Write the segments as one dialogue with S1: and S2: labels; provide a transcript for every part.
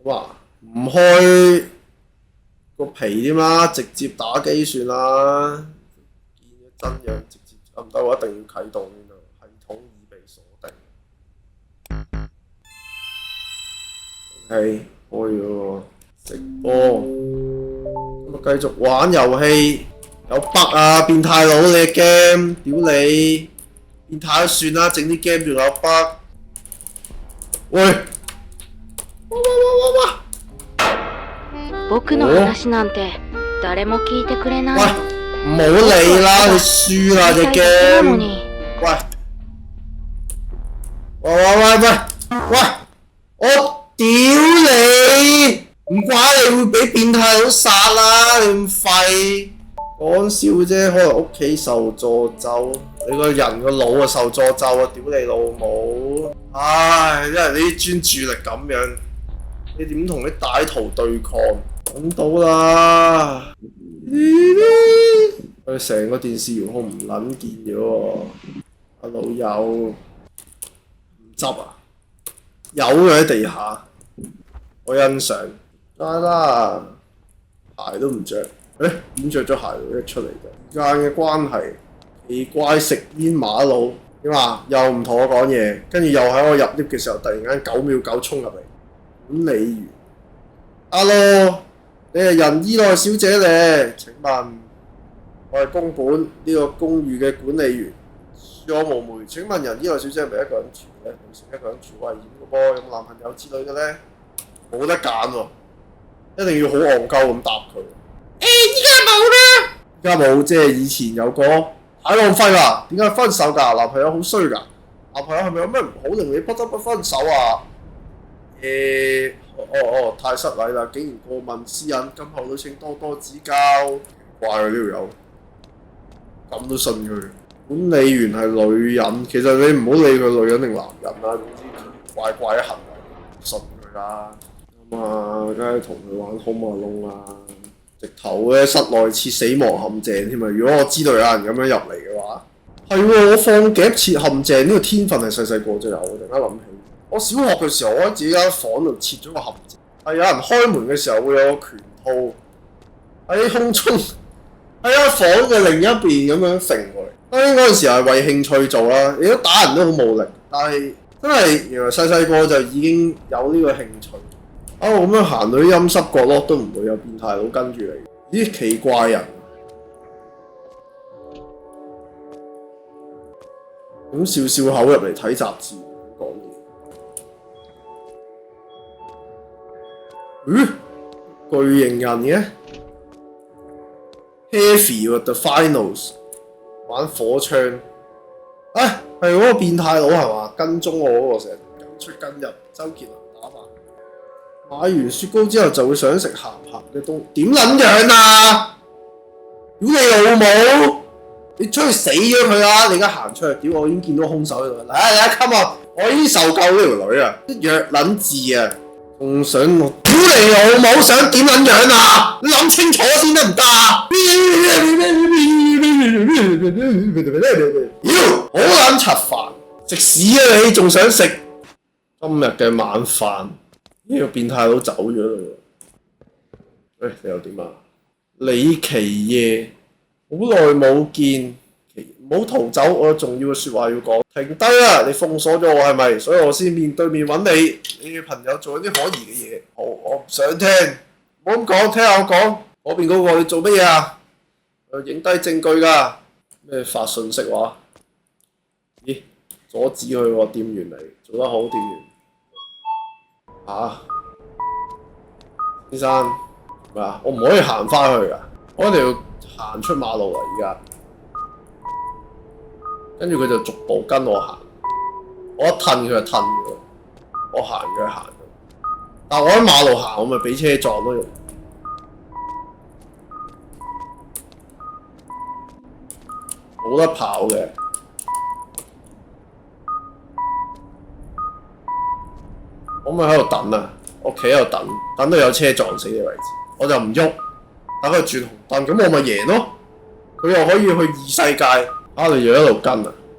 S1: 咁啊，唔開個皮添啦，直接打機算啦。見咗真樣直接唔得，我一定要啟動先得。系統已被鎖定。係開咗喎，直播。咁啊，繼續玩遊戲。有 bug 啊！變態佬你嘅 game， 屌你！變態都算啦，整啲 game 仲有 bug。喂！哇！
S2: 僕の話なんて誰も聞いてくれない。
S1: 喂，唔好理啦，你輸啦隻 game。喂，我屌你！唔怪你會俾變態佬殺啦，你咁廢。講笑啫，可能屋企受詛咒，你個人個腦啊受詛咒啊！屌你老母！唉，因為你啲專注力咁樣，你點同啲歹徒對抗？揾到啦！佢成個電視遙控唔撚見咗喎，阿老友唔執啊？有嘅喺地下，我欣賞。得啦，鞋都唔着。點着咗鞋一出嚟就時間嘅關係，奇怪食煙馬路點啊？又唔同我講嘢，跟住又喺我入 lift 嘅時候，突然間9秒9衝入嚟。管理員 ，Hello， 你係仁伊奈小姐咧？請問我係宮本呢個公寓嘅管理員，恕我無媒。請問仁伊奈小姐係咪一個人住咧？女性一個人住危險嘅噃，有冇男朋友之類嘅咧？冇得揀喎，一定要好戇鳩咁答佢。依家冇啦！依家冇，即係以前有個太浪費啦。點解分手㗎？男朋友好衰㗎？男朋友係咪有咩唔好令你不得不分手啊？太失禮啦！竟然過問私隱，今後都請多多指教。怪佢呢條友，咁都信佢。管理員係女人，其實你唔好理佢女人定男人啦，總之怪怪嘅行為，信佢啦。咁啊，梗係同佢玩Home Alone啦。直頭咧室內設死亡陷阱添啊！如果我知道有人咁樣入嚟嘅話，係喎，我放夾設陷阱呢個天分係細細個就有。我突然間諗起，我小學嘅時候，我喺自己間房度設咗個陷阱，係有人開門嘅時候會有個拳套喺空中喺間房嘅另一邊咁樣揈過嚟。當然嗰陣時係為興趣做啦，你都打人都好無力，但係真係原來細細個就已經有呢個興趣。我咁樣行到啲陰濕角落都唔會有變態佬跟住你，啲奇怪人。咁笑笑口入嚟睇雜誌講嘢。巨型人嘅 Heavy 喎 The Finals 玩火槍。係嗰個變態佬係嘛？跟蹤我嗰個成日跟出跟入，周杰倫打扮。買完雪糕之後就會想食鹹鹹嘅東，點撚樣啊？屌你老母！你出去死咗佢啦！你而家行出去，屌我已經見到兇手喺度。嚟，come on！我已經受夠呢條女啊！啲弱撚字啊，仲想我屌你老母！想點撚樣啊？你諗清楚先得唔得啊？妖，好撚柒煩！食屎啊你！仲想食今日嘅晚飯？呢個變態佬走咗啦喎！你又點啊？李奇夜，好耐冇見，唔好逃走！我有重要嘅説話要講。停低啦！你封鎖咗我係咪？所以我先面對面揾你。你嘅朋友做咗啲可疑嘅嘢。好，我唔想聽，唔好咁講，聽下我講。嗰邊嗰個你做乜嘢啊？影低證據㗎。咩發信息話？咦？阻止佢喎，店員嚟，做得好，店員。先生，我唔可以行返去㗎，我一定要行出馬路啦！而家，跟住佢就逐步跟我行，我一褪佢就褪咗，我行佢就行咗。但我喺馬路行，我咪俾車撞咯，冇得跑嘅。我咪喺度等啊！我企喺度等，等到有車撞死你為止，我就唔喐，等佢轉紅燈，咁我咪贏咯。佢又可以去異世界，你又一路跟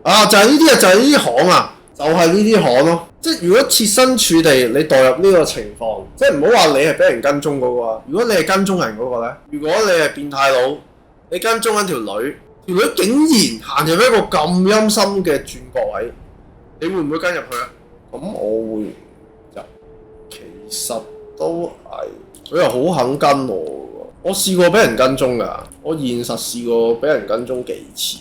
S1: 啊！就係呢啲啊，就係呢啲行啊，就就係呢啲行咯。即係如果設身處地，你代入呢個情況，即係唔好話你係俾人跟蹤嗰個啊。如果你係跟蹤人嗰個咧，如果你係變態佬，你跟蹤緊條女，條女竟然行入一個咁陰森嘅轉角位，你會唔會跟入去啊？咁我會入，其實都係佢又好肯跟我喎。我試過俾人跟蹤㗎，我現實試過俾人跟蹤幾次，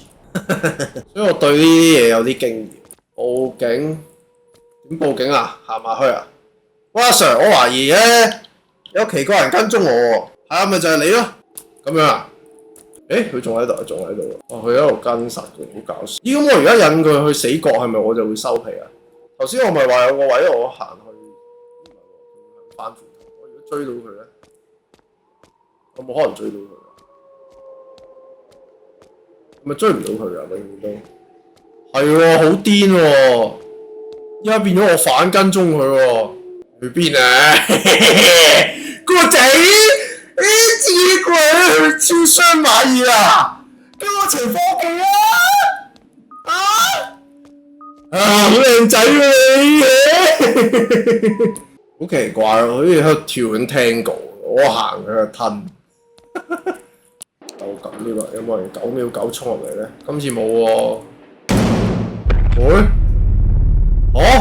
S1: 所以我對呢啲嘢有啲經驗。報警？點報警啊？行埋去啊？喂，阿 Sir， 我懷疑咧有奇怪人跟蹤我喎。係啊，咪就係你咯。咁樣啊？佢仲喺度，仲喺度。佢喺度跟實嘅，好搞笑。咦，咁我而家引佢去死角，係咪我就會收皮啊？頭先我咪話有個位我行去，唔係喎，佢翻轉頭。我如果追到佢咧，我冇可能追到佢啊？咪追唔到佢啊？永遠都係喎，好癲喎！依家變咗我反跟蹤佢喎，去邊啊？個仔，自己過嚟去超商買嘢啊！跟我一齊返屋企啊！好靚仔喎你！好奇怪喎，好似喺度跳緊 Tango， 我行佢就吞。就咁呢個，有冇人9秒9衝入嚟咧？今次冇喎。喂？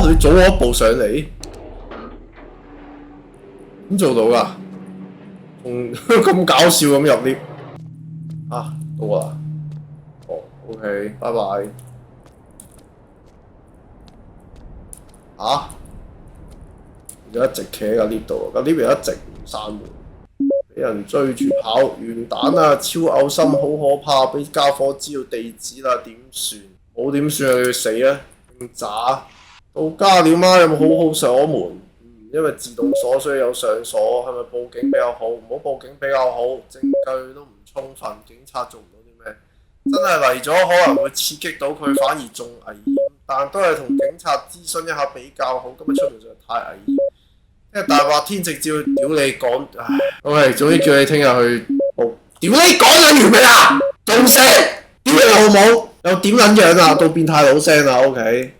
S1: 你早我一步上嚟，點做到㗎？仲咁搞笑咁入 lift 啊？到啦。OK， 拜拜。就一直企喺個 lift 度，個 lift 又一直唔閂門，俾人追住跑，完蛋啊！超嘔心，好可怕！俾家伙知道地址啦，點算？冇點算啊？要死啊！咁渣！到家了嗎？有冇好好鎖門？因為自動鎖所以有上鎖，係咪報警比較好？唔好報警比較好，證據都唔充分，警察做唔到啲咩？真係嚟咗可能會刺激到佢，反而仲危險。但都係同警察諮詢一下比較好。今日出門實在太危險，因為大白天直接屌你講，唉 ，OK， 總之叫你聽日去報。屌你講緊完未啊？仲聲？屌你老母！又點撚樣啊？到變態佬聲啊 ！OK。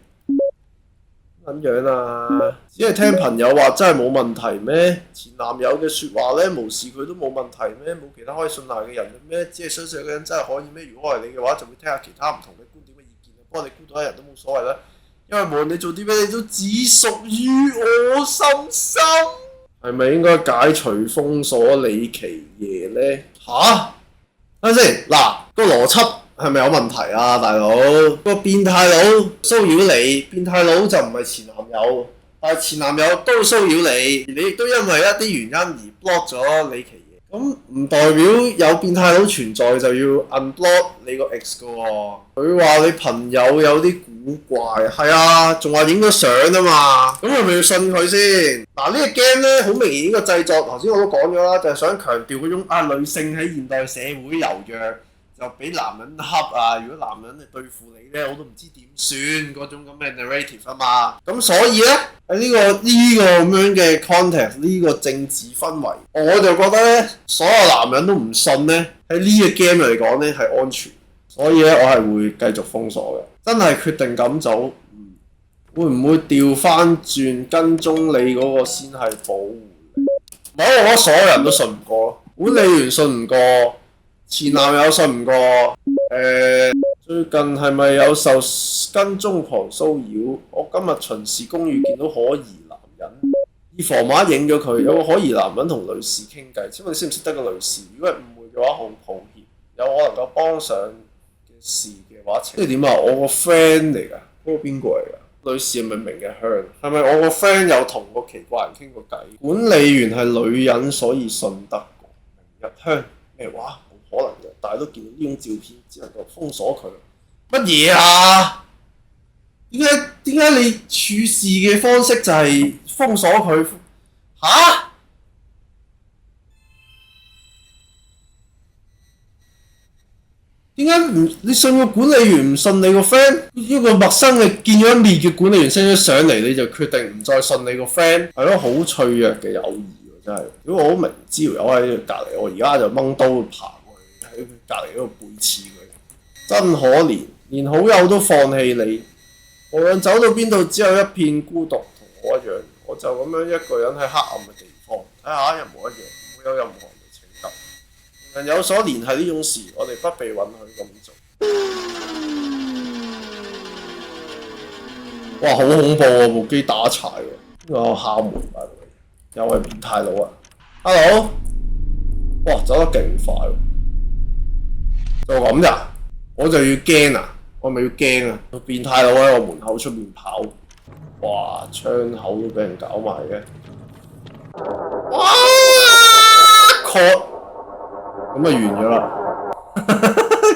S1: 咁樣啊？只係聽朋友話真係冇問題咩？前男友嘅説話咧，無視佢都冇問題咩？冇其他可以信賴嘅人咩？只係相信一個人真係可以咩？如果我係你嘅話，就會聽下其他唔同嘅觀點嘅意見。不過你估到一人都冇所謂啦，因為無論你做啲咩，你都只屬於我心心。係咪應該解除封鎖李奇爺咧？等陣先，嗱個邏輯。係咪有問題啊，大佬？個變態佬騷擾你，變態佬就唔係前男友，但係前男友都騷擾你，你亦都因為一啲原因而 block 咗李奇爺。咁唔代表有變態佬存在就要 unblock 你個 ex 噶喎。佢話你朋友有啲古怪，係啊，仲話影咗相啊嘛。咁係咪要信佢先？嗱呢個 game 咧，好明顯個製作，頭先我都講咗啦，就係想強調嗰種女性喺現代社會柔弱。就俾男人恰啊！如果男人嚟對付你咧，我都唔知點算嗰種咁嘅 narrative 啊嘛。咁所以咧喺呢個咁樣嘅 context， 呢個政治氛圍，我就覺得咧，所有男人都唔信咧，喺呢個 game 嚟講咧係安全。所以咧，我係會繼續封鎖嘅。真係決定咁做，會唔會調翻轉跟蹤你嗰個先係保護你？我覺得所有人都信唔過，管理員信唔過。前男友信唔過，最近係咪有受跟蹤狂騷擾？我今日巡視公寓見到可疑男人，以防萬一影咗佢，有個可疑男人同女士傾偈。請問你識唔識得個女士？如果係誤會嘅話，好抱歉。有我能夠幫上嘅事嘅話，即係點啊？我個 friend 嚟㗎，嗰個邊個嚟㗎？女士係咪明日香？係咪我個 friend 有同個奇怪人傾過偈？管理員係女人，所以信得過。明日香咩話？可能嘅，但係都見到呢種照片，只能夠封鎖佢。乜嘢啊？點解你處事嘅方式就係封鎖佢？點解你信個管理員唔信你個 friend？ 一個陌生嘅見咗一面嘅管理員 send 咗上嚟，你就決定唔再信你個 friend？係咯，好脆弱嘅友誼喎，真係。如果我好明知條友喺隔離，我而家就掹刀爬。喺隔離嗰度背刺佢，真可憐，連好友都放棄你，無論走到邊度，只有一片孤獨，同我一樣。我就咁樣一個人喺黑暗嘅地方，睇下一模一樣，唔會有任何人嚟拯救。人有所聯繫呢種事，我哋不被允許咁做。哇！好恐怖啊！部機打柴喎，有敲門啊！又係變態佬啊 ！Hello， 哇，走得勁快喎！就咁咋？我就要驚啊！我咪要驚啊！個變態佬喺我門口出面跑，哇！窗口都俾人搞埋嘅，哇！cut 咁啊完咗啦，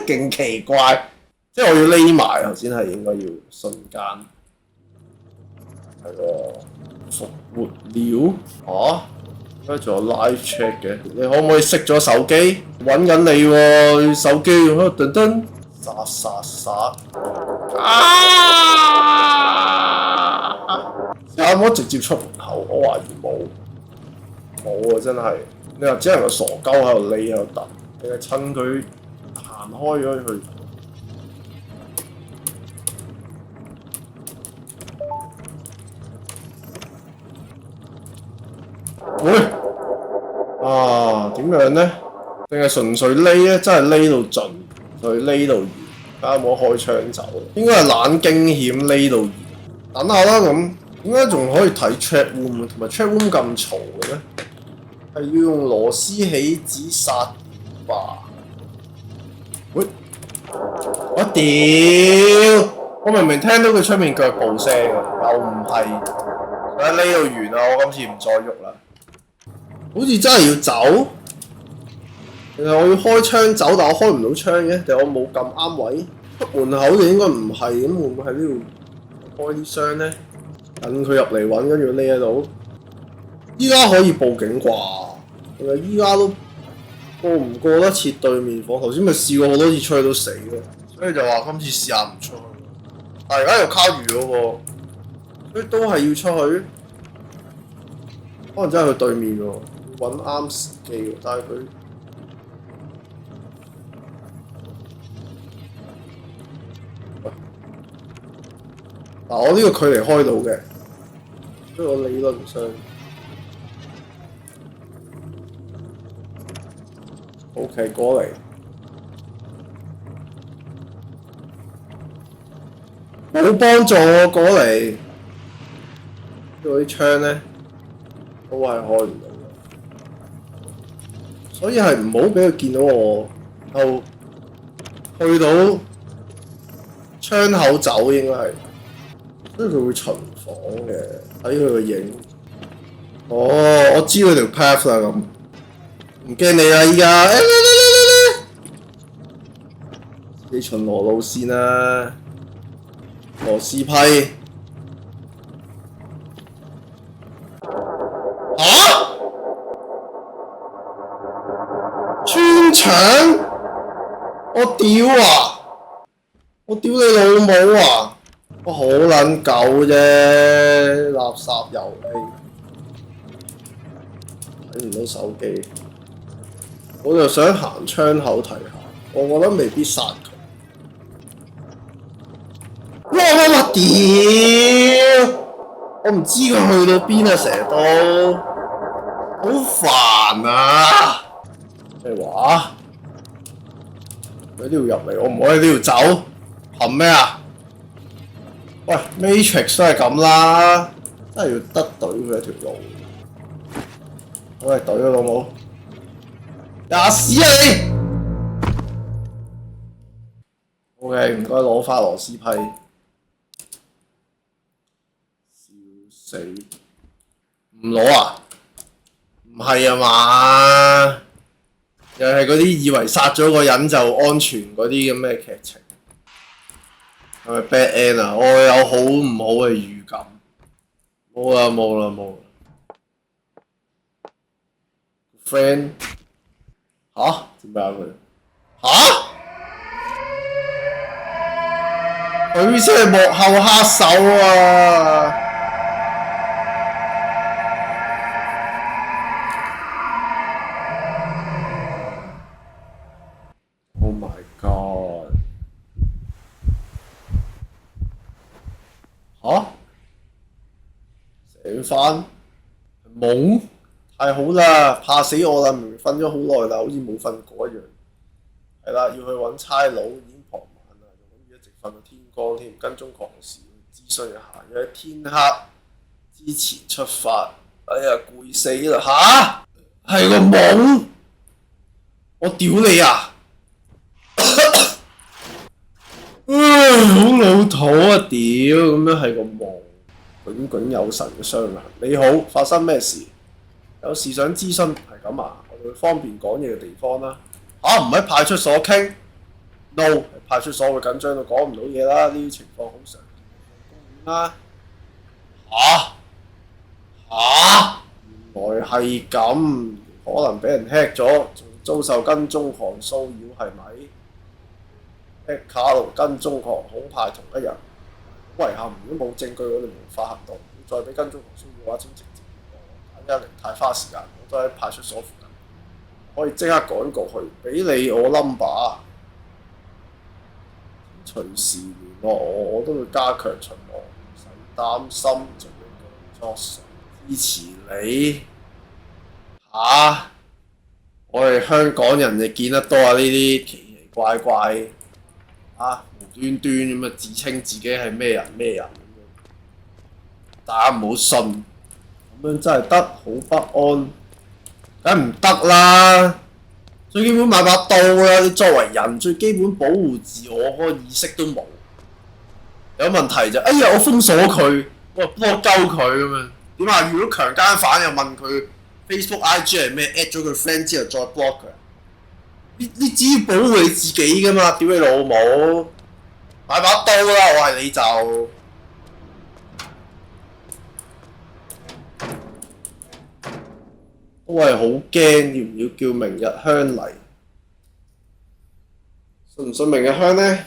S1: 勁奇怪，即係我要匿埋頭先係應該要瞬間。係喎，復活了啊！點解仲有 live chat 嘅？你可唔可以熄咗手機？揾緊你喎，手機喺度噔噔殺有冇直接出門口？我懷疑冇啊！真係你話只能個傻鳩喺度匿喺度等，定係趁佢行開咗去？喂，點樣呢？定係純粹匿咧？真係匿到盡，佢匿到完，睇下有冇開槍走。應該係懶驚險匿到完。等下啦咁，點解仲可以睇 chat room 同埋 chat room 咁嘈嘅咧？係要用螺絲起子殺吧？喂，我屌！我明明聽到佢出面腳步聲嘅，又唔係。佢匿到完啦，我今次唔再喐啦。好似真係要走，定係我要開窗走，但我開唔到窗嘅，定係我冇咁啱位？出門口就應該唔係，咁會唔會喺呢度開啲窗咧？等佢入嚟揾，跟住匿喺度。依家可以報警啩？定係依家都過唔過得切對面房？頭先咪試過好多次出去都死嘅，所以就話今次試下唔出去。但係而家又卡住咗喎，所以都係要出去。可能真係去對面喎。揾啱時機喎，但係佢嗱我呢個距離開到嘅，所以我理論上 OK 過嚟，冇幫助我過嚟，嗰啲窗咧都係開唔到。所以係唔好俾佢見到我，就去到窗口走應該係，所以佢會巡房嘅，睇佢個影。哦，我知佢條 path 啦咁，唔驚你啦依家，自己巡邏路線啦，螺絲批。穿牆？我屌啊！我屌你老母啊！我好撚狗啫，垃圾遊戲，睇唔到手機。我就想行窗口睇下，我覺得未必殺佢。哇！屌！我唔知佢去到邊啊，成日都好煩啊！咩話？喺呢度入嚟，我唔可以喺呢度走，憑咩啊？喂 ，Matrix 都係咁啦，真係要得懟佢一條路。喂，懟咗老母，吔屎啊你 ！OK， 唔該攞返螺絲批，笑死！唔攞啊？唔係啊嘛？又係嗰啲以為殺咗個人就安全嗰啲咁嘅劇情，係咪 bad end 啊？我有好唔好嘅預感。冇啦。friend 吓？點解佢？吓？佢先係幕後黑手啊！Oh my god！翻？夢？太好啦！怕死我啦！明明瞓咗好耐啦，好似冇瞓過一樣。係啦，要去揾差佬，已經傍晚啦，仲諗住一直瞓到天光添，跟蹤狂事諮詢一下，要喺天黑之前出發。哎呀，攰死啦！吓？係個夢？我屌你啊！唉，好老土啊！屌，咁樣係個夢，炯炯有神嘅雙眼。你好，發生咩事？有事想諮詢，係咁啊？我哋會方便講嘢嘅地方啦。唔喺派出所傾 ？No， 派出所會緊張到講唔到嘢啦。呢啲情況好常見。公園啦。原來係咁，可能俾人 hack 咗，仲遭受跟蹤狂騷擾，係咪？hack 卡同跟蹤狂恐怕係同一人。好遺憾，如果冇證據，我哋無法行動。要再俾跟蹤狂騷擾嘅話，請直接聯絡我。110太花時間，我都喺派出所附近，可以即刻趕過去。俾你我 number， 隨時聯絡我，我都會加強巡邏，唔使擔心，做嘅工作上支持你。我哋香港人就見得多啊！呢啲奇奇怪怪無端端咁自稱自己係咩人咩人咁樣，大家唔好信，咁樣真係得好不安，梗唔得啦！最基本買把刀啦，你作為人最基本保護自我嗰個意識都冇，有問題就我封鎖佢，我幫鳩佢咁樣，點啊？遇到強姦犯又問佢 Facebook、IG 係咩 ，at 咗佢 friend 之後再 block 佢。你只要保護你自己噶嘛，屌你老母！買把刀啦，我係你就都係好驚，要唔要叫明日香嚟？信唔信明日香呢？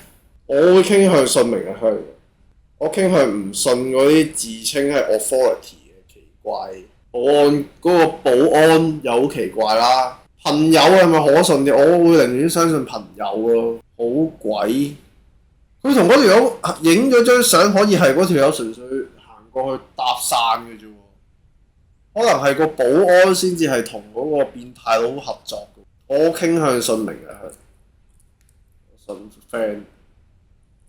S1: 我會傾向信明日香嘅，我傾向唔信嗰啲自稱係 authority 嘅奇怪保安嗰個保安又好奇怪啦。朋友係咪可信啲？我會寧願相信朋友咯。好鬼！佢同嗰條友影咗張相，可以係嗰條友純粹行過去搭訕嘅啫喎。可能係個保安先至係同嗰個變態佬合作嘅。我傾向信明日香，信 friend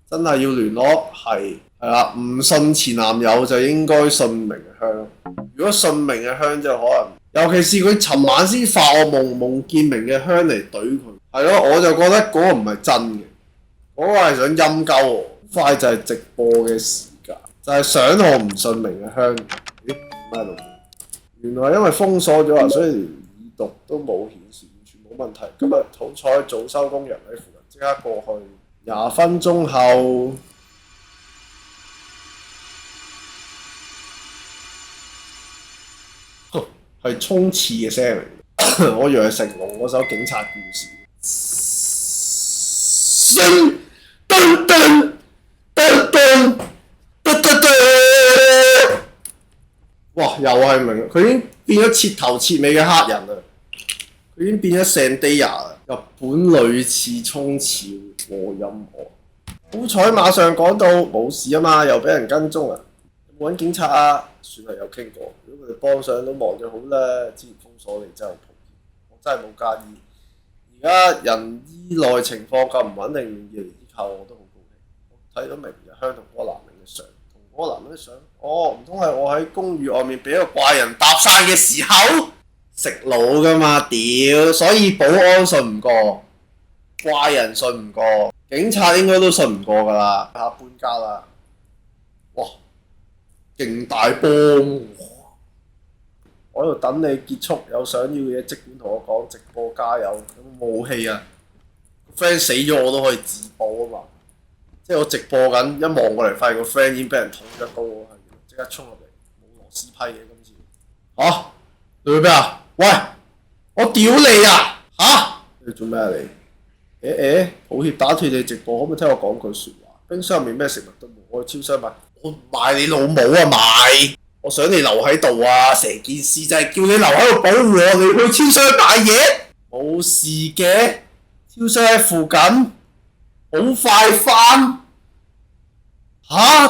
S1: 真係要聯絡係啦。唔信前男友就應該信明日香。如果信明日香就可能。尤其是佢尋晚先發我夢見明日香嚟懟佢，係咯，我就覺得嗰個唔係真嘅，嗰個係想陰鳩我。快就係直播嘅時間，就係想我唔信明日香。咦？咩路？原來因為封鎖咗啊，所以連已讀都冇顯示，完全冇問題。今日好彩早收工，人喺附近，即刻過去。20分鐘後。係衝刺嘅聲嚟，我以為係成龍嗰首警察故事。哇！又係明，佢已經變咗徹頭徹尾嘅黑人啦，佢已經變咗聖地亞啦。日本類似衝刺和音樂，好彩馬上趕到，冇事啊嘛，又俾人跟蹤啊！有冇揾警察啊？算係有傾過，如果佢哋幫上都忙就好啦。之前封鎖你真係好抱歉，我真係冇介意。而家人醫內情況咁唔穩定，願意嚟依靠我都好高興。我睇到明日香同嗰個男人嘅相，同嗰個男人嘅相，唔通係我喺公寓外面俾一個怪人搭訕嘅時候食腦㗎嘛？屌！所以保安信唔過，怪人信唔過，警察應該都信唔過㗎啦。下搬家啦！哇！勁大波！我喺度等你結束，有想要嘅嘢即管同我講，直播加油。有冇武器啊？個 friend 死咗我都可以自保啊嘛！即係我直播緊，一望過嚟發現個 friend 已經俾人捅咗刀，係即刻衝入嚟，冇螺絲批嘅今次。你去邊啊？喂！我屌你啊！你做咩啊你？抱歉打斷你直播，可唔可以聽我講句説話？冰箱入面咩食物都冇，我去超商買。我唔買你老母啊！買，我想你留喺度啊！成件事就係叫你留喺度保護我，你去超商買嘢，冇事嘅，超商喺附近，好快返。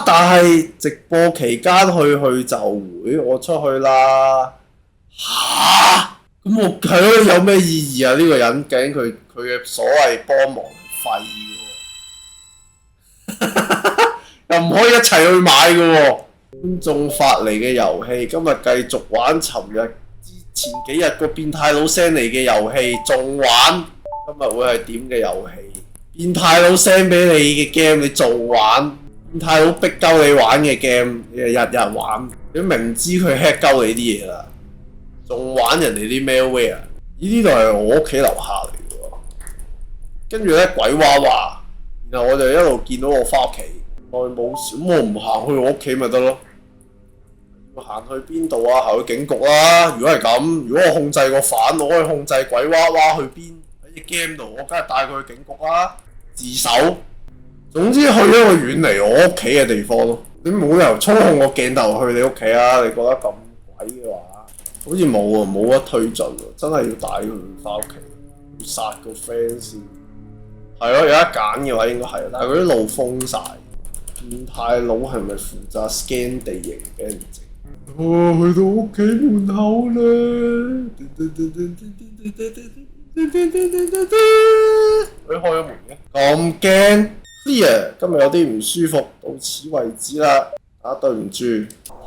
S1: 但係直播期間去就會，我出去啦。咁我係咯，有咩意義啊？呢、個人究竟佢嘅所謂幫忙廢嘅喎，又唔可以一齊去買嘅喎。觀眾發嚟嘅遊戲，今日繼續玩尋日前幾日個變態佬 send 嚟嘅遊戲，仲玩。今日會係點嘅遊戲？變態佬 send 俾你嘅 game，你仲玩？變態佬逼鳩你玩嘅 game，你日日玩。你明知佢 hack 鳩你啲嘢啦，仲玩人哋啲 malware？呢度係我屋企樓下嚟嘅喎。跟住咧鬼娃娃，然後我就一路見到我翻屋企，我冇事，咁我唔行去我屋企咪得咯。要行去邊度啊？行去警局啦！如果係咁，如果我控制個犯，我可以控制鬼娃娃去邊？喺隻 game 度，我梗係帶佢去警局啦，自首。總之去一個遠離我屋企嘅地方咯。你冇理由操控個鏡頭去你屋企啊！你覺得咁鬼嘅話，好似冇啊，冇得推進喎，真係要帶佢翻屋企，要殺個 friend 先。係咯，有得揀嘅話應該係，但係佢啲路封晒。變態佬係咪負責 scan 地形俾人整？去到屋企門口啦！佢開咗門嘅，咁驚 clear， 今日有啲唔舒服，到此為止啦。對唔住，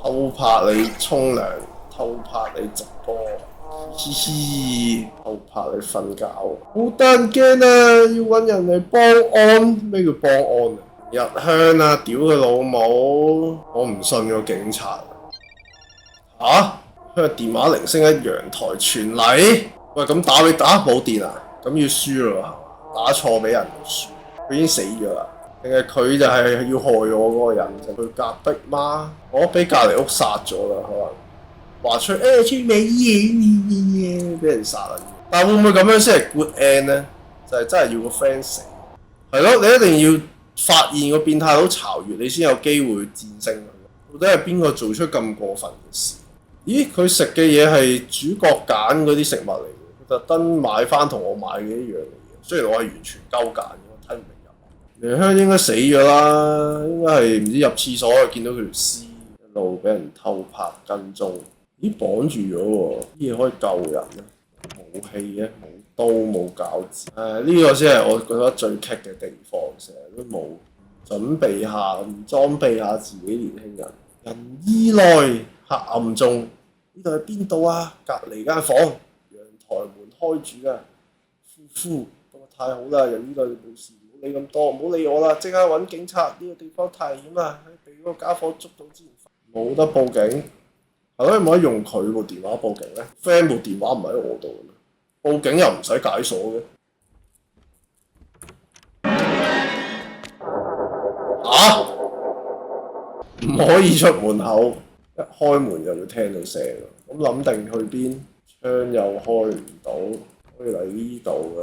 S1: 偷拍你沖涼，偷拍你直播，嘻嘻，偷拍你瞓覺，好得人驚啊！要揾人嚟幫安，咩叫幫安啊？日香啊，屌佢老母！我唔信個警察。佢電話鈴聲喺陽台傳嚟。喂，咁打冇電啊？咁要輸咯，打錯俾人就輸。佢已經死咗啦，定係佢就係要害我嗰個人？就佢隔壁嗎？我俾隔離屋殺咗啦，可能話出出美嘢，俾人殺啦。但會唔會咁樣先係 good end 呢？就係真係要個 friend 死。係咯，你一定要發現個變態佬巢穴，你先有機會戰勝佢。到底係邊個做出咁過分嘅事？咦，佢食嘅嘢係主角揀嗰啲食物嚟嘅，佢特登買翻同我買嘅一樣嘅嘢。雖然我係完全鳩揀嘅，我睇唔明入。楊香應該死咗啦，應該係唔知入廁所見到佢條屍，一路俾人偷拍跟蹤。咦，綁住咗喎，啲嘢可以救人啊！武器嘅，冇刀冇鉸剪。呢個先係我覺得最棘嘅地方，成日都冇準備下，唔裝備下自己年輕人。人衣內黑暗中，呢度係邊度啊？隔離間房，陽台門開住㗎。呼，太好啦！人衣內冇事，唔好理咁多，唔好理我啦，即刻揾警察！呢個地方太危險啦，俾嗰個家伙捉到之前，冇得報警。係咯，唔可以用佢部電話報警咧 ？friend 部電話唔喺我度嘅，報警又唔使解鎖嘅。唔可以出門口，一開門就會聽到聲。咁諗定去邊？窗又開唔到，可以嚟呢度嘅。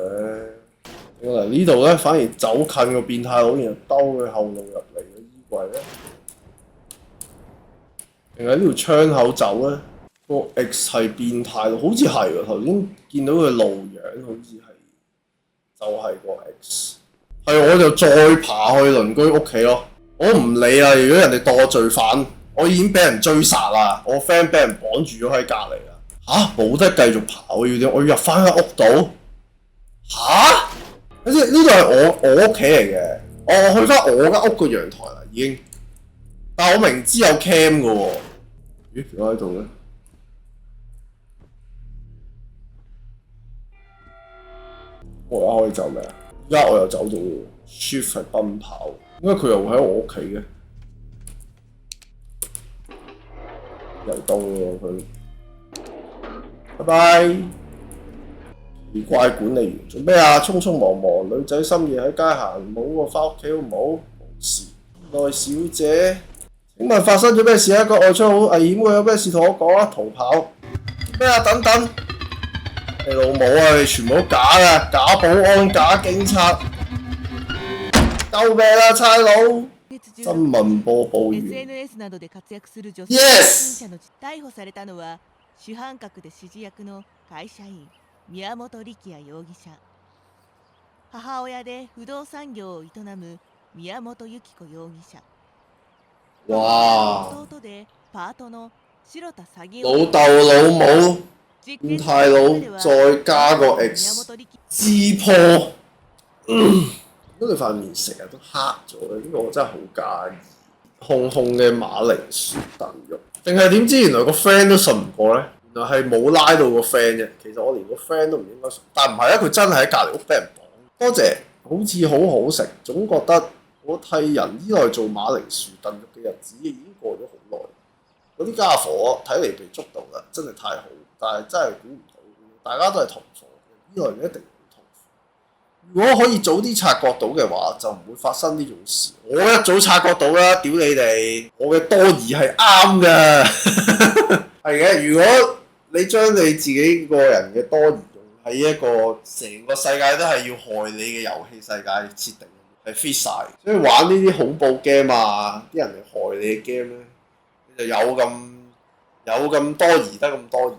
S1: 點解嚟呢度咧？反而走近個變態佬，然後兜佢後路入嚟個衣櫃咧？定喺呢條窗口走咧？個 X 係變態佬，好似係喎。頭先見到佢露樣，好似係就係個 X。係我就再爬去鄰居屋企咯。我唔理啦，如果人哋當我罪犯，我已經俾人追殺啦，我 friend 俾人綁住咗喺隔離啦。冇得繼續跑，我要入翻間屋度。呢度係我屋企嚟嘅，我去翻我間屋個陽台啦已經。但我明知有 cam 嘅喎。咦？點解喺度咧？我而家可以走未啊？而家我又走到喎 ，shift 係奔跑。點解佢又會喺我屋企嘅？又到喎佢，拜拜。奇怪管理員做咩啊？匆匆忙忙，女仔深夜喺街行，冇喎，翻屋企好唔好？冇事。內小姐，請問發生咗咩事啊？個外出好危險喎，有咩事同我講啊？逃跑咩啊？等等，你老母啊！你全部都假㗎，假保安、假警察。救命啦，差佬！新聞播報員。
S3: SNS などで活躍する女性
S1: Yes!
S3: 者の逮捕されたのは主犯格で指示役の会社員宮本力也容疑者。母親で不動産業を営む宮本由紀子容疑者。
S1: 哇！
S3: 弟でパートの白田詐欺
S1: 老豆老母
S3: 実
S1: 變態佬再加個 X 支破，如果你塊面成日都黑咗咧，呢個我真係好介意。紅紅嘅馬鈴薯燉肉，定係點知原來個 friend 都信唔過咧？原來係冇拉到個 friend 啫。其實我連個 friend 都唔應該信，但唔係啊！佢真係喺隔離屋俾人綁。多謝，好似好好食，總覺得我替人依賴做馬鈴薯燉肉嘅日子已經過咗好耐。嗰啲家伙睇嚟被捉到啦，真係太好，但係真係估唔到，大家都係同夥，依賴一定好痛苦。如果可以早啲察覺到嘅話，就唔會發生呢種事。我一早察覺到啦，屌你哋！我嘅多疑係啱嘅，係嘅。如果你將你自己個人嘅多疑用喺一個成個世界都係要害你嘅遊戲世界設定，係 fit 晒。所以玩呢啲恐怖 game 啊，啲人嚟害你嘅 game 咧，你就有咁多疑得咁多疑。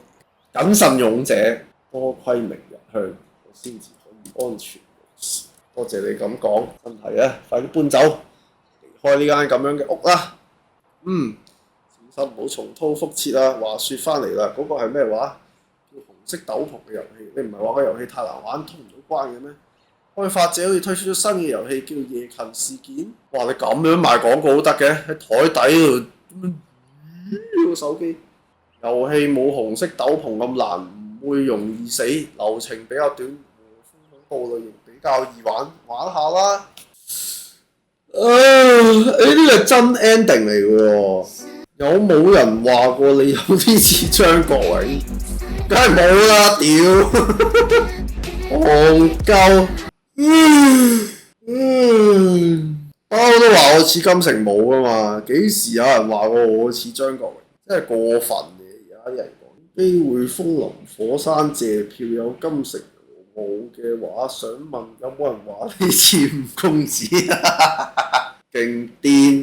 S1: 謹慎勇者，多虧明日香，我先至可以安全。多謝你咁講，真係啊！快啲搬走，離開呢間咁樣嘅屋啦。小心唔好重蹈覆轍啊！話説翻嚟啦，嗰個係咩話？叫紅色斗篷嘅遊戲。你唔係話個遊戲太難玩，通唔到關嘅咩？開發者好似推出咗新嘅遊戲叫夜勤事件。哇！你咁樣賣廣告都得嘅，喺台底度個手機。遊戲冇紅色斗篷咁難，唔會容易死，流程比較短，恐怖類型比較易玩下啦。呢個係真 ending 嚟嘅喎。有冇人話過你有啲似張國榮？梗係冇啦，屌！戇鳩。不嬲都話我似金城武㗎嘛，幾時有人話過我似張國榮？真係過分嘅，而家啲人講。機會風林火山謝票有金城武嘅話，想問有冇人話你似吳公子？勁癲！